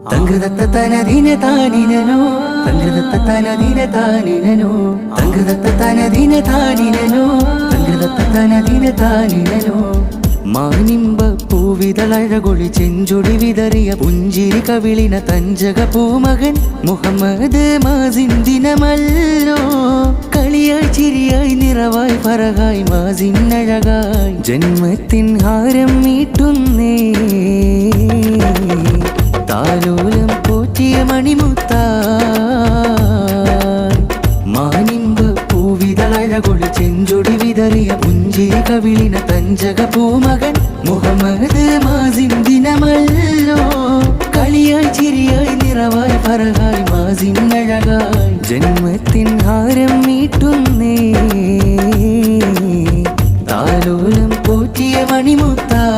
തങ്കദത്ത തനദിനെ താനിനനോ തങ്കദത്ത തനദിനെ താനിനനോ തങ്കദത്ത തനദിനെ താനിനനോ തങ്കദത്ത തനദിനെ താനിനനോ മാനിമ്പ പൂവിതളഴകൊളി ചെഞ്ചൊടി വിതറിയ പുഞ്ചിരി കവിളിന തഞ്ചക പൂമകൻ മുഹമ്മദ് മാസിൻ ദിനമല്ലോ കളിയായി ചിരിയായി നിറവായി പറകായി മാസിൻ അഴകായി ജന്മത്തിൻ ഹാരം മീട്ടുന്നേ താലോലം പോറ്റിയ മണിമുത്തായി മാനിമ്പ പൂവിതളഴകൊളി ചെഞ്ചൊടി വിതറിയ പുഞ്ചിരി കവിളിന തഞ്ചക പൂമകൻ മുഹമ്മദ് മാസിൻ ദിനമല്ലോ കളിയായി ചിരിയായി നിറവായി പറകായി മാസിൻ അഴകായി ജന്മത്തിൻ ഹാരം മീട്ടുന്നേ താലോലം പോറ്റിയ മണിമുത്തായി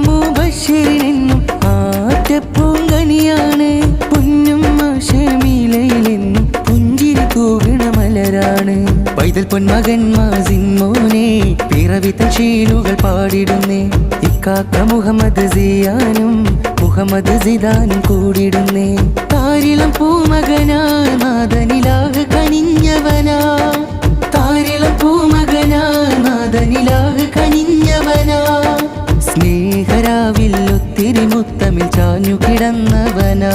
മുബശ്ശിറിനെന്നും ആറ്റപ്പൂങ്കനിയാണ് പൊന്നും ഷമീലയിലെന്നും പുഞ്ചിരി തൂകണ മലരാണ് പൈതൽ പൊന്മകൻ മാസിൻ മോനെ പിറവിത്തൻ ഷീലുകൾ പാടിടുന്നേ ഇക്കാക്ക മുഹമ്മദ് സിയാനും മുഹമ്മദ് സിദാനും കൂടിടുന്നേ താരിളം പൂമകനാ നാദനിലാഹ് കനിഞ്ഞവനാ താരിളം പൂമകനാ നാദനിലാഹ് കനിഞ്ഞവനാ സ്നേഹരാവിൽ ഒത്തിരി മുത്തമിൽ ചാഞ്ഞു കിടന്നവനാ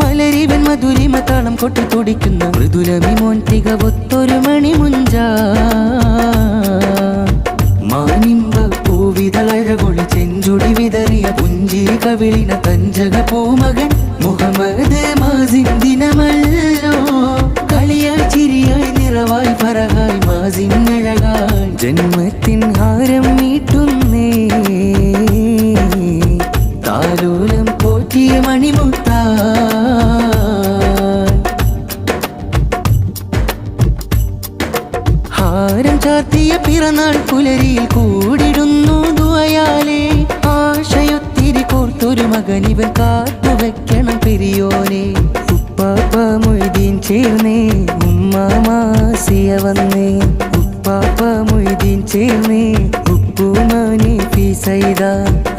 മലരിവൻ മധുരിമ താളം കൊട്ടി തുടിക്കുന്ന മൃദുലമി മോൻ തികവൊത്തൊരു മണിമുഞ്ച മാനിമ്പ പൂവിതളഴകൊളി ചെഞ്ചൊടി വിതറിയ പുഞ്ചിരി കവിളിന തഞ്ചക പൂമകൻ മുഹമ്മദ് മാസിൻ ദിനമല്ലോ കളിയായി ചിരിയായി നിറവായി പറകായി മാസിൻ അഴകായി ജന്മത്തിൻ ഹാരം മീട്ടുന്നേ താലോലം പോറ്റിയ മണിമുത്തായി ഹാരം ചാർത്തിയ പിറന്നാൾ പുലരിയിൽ കൂടിടുന്നു ദുആയാലേ ആശയൊത്തിരി കോർത്തൊരു മകനിവൻ കാത്തുവെക്കണം പെരിയോനെ ഉപ്പാപ്പ മൊയ്തീൻ ചേർന്നേ ഉമ്മ മാസിയ വന്നേ ഉപ്പാപ്പ മൊയ്തീൻ ചേർന്നേ ഉപ്പുമാനെ ഫീസൈദ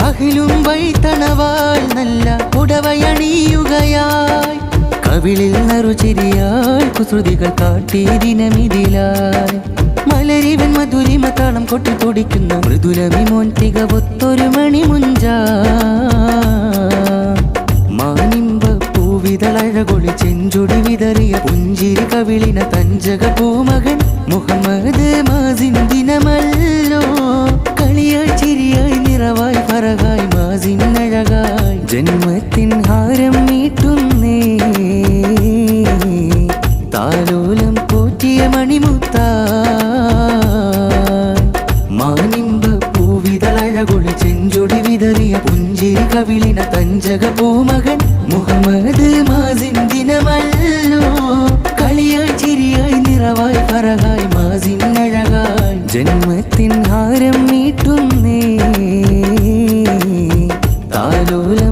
അഖിലും വൈത്തണവാൾ നല്ല ഉടവയണിയുകയായി കവിളിൽ നറുചിരിയായി കുസൃതികൾ കാട്ടി ദിനമിതിലായി മലരിവൻ മധുരിമ താളം കൊട്ടി തുടിക്കുന്ന മൃദുലമി മോൻ തികവൊത്തൊരു മണിമുഞ്ച മാനിമ്പ പൂവിതളഴകൊളി ചെഞ്ചൊടി വിതറിയ പുഞ്ചിരി കവിളിന തഞ്ചക പൂമകൻ മുഹമ്മദ് മാസിൻ ദിനമല്ലോ കളിയായി ചിരിയായി നിറവായി പറകായി മാസിൻ അഴകായി ജന്മത്തിൻ ഹാരം മീട്ടുന്നേ താലോലം പോറ്റിയ മണിമുത്തായി മാനിമ്പ പൂവിതളഴകൊളി ചെഞ്ചൊടി വിതറിയ പുഞ്ചിരി കവിളിന തഞ്ചക പൂമകൻ മുഹമ്മദ് മാസിൻ ദിനമല്ലോ കളിയായി ചിരിയായി നിറവായി പറകായി മാസിൻ അഴകായി ജന്മത്തിൻ ഹാരം മീട്ടുന്നേ താലോലം